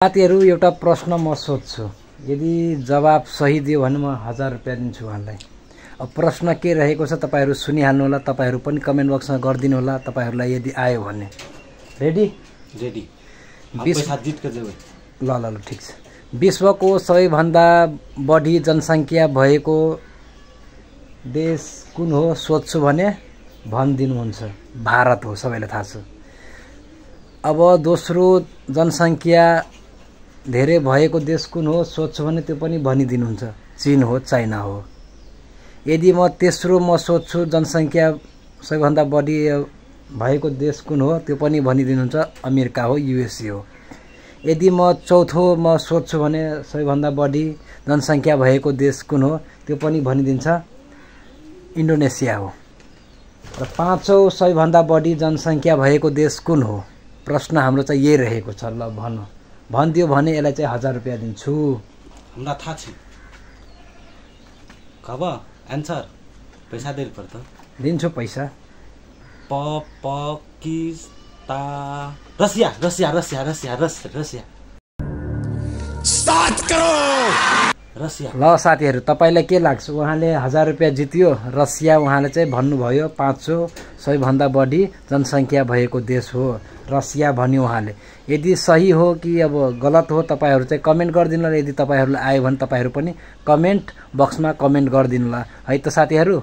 साथीहरु एउटा प्रश्न म सोध्छु, यदि जवाब सही दियो भने म 1000 रुपैयाँ दिन्छु उहाँलाई। अब प्रश्न के रहेको छ तपाईहरु सुनिहाल्नु होला, तपाईहरु पनि कमेन्ट बक्समा गर्दिनु होला तपाईहरुलाई यदि आयो भने। रेडी रेडी पैसा जितके जाऊ। ल ठीक छ। विश्वको सबैभन्दा बढी जनसंख्या भएको देश कुन हो सोध्छु भने भनिदिनुहुन्छ। भारत हो, सबैलाई थाहा छ। अब दोस्रो जनसंख्या धेरै भएको देश कुन हो सोध्छु भने त्यो पनि भनिदिनुहुन्छ। चीन हो, चाइना हो। यदि म तेस्रो म सोध्छु जनसंख्या सबैभन्दा बढी भएको देश कुन हो त्यो पनि भनिदिनुहुन्छ। अमेरिका हो, युएसए हो। यदि म चौथो म सोध्छु भने सबैभन्दा बढी जनसंख्या भएको देश कुन हो त्यो पनि भनिदिन्छ। इन्डोनेसिया हो। र पाँचौं सबैभन्दा बढी जनसंख्या भएको देश कुन हो? प्रश्न हाम्रो चाहिँ यही रहेको छ। ल भनिदियो भने यसलाई चाहिँ 1000 रुपैयाँ दिन्छु। हमरा थाहा छ। कब आन्सर पैसा दिनु पर्छ। दिन्छु पैसा। रसिया रसिया रसिया रसिया रसिया 7 करोड रसिया। ल साथीहरु तपाईलाई के लाग्छ? उहाँले 1000 रुपैयाँ जित्यो। रसिया उहाँले चाहिँ भन्नुभयो पाँचौं सबैभन्दा बढी जनसंख्या भएको देश हो रसिया भन्यो उहाँले। यदि सही हो कि अब गलत हो तपाईहरु चाहिँ कमेन्ट गरिदिनु होला। यदि तपाईहरुलाई आयो भने तपाईहरु पनि कमेन्ट बक्समा कमेन्ट गरिदिनु होला है त साथीहरु।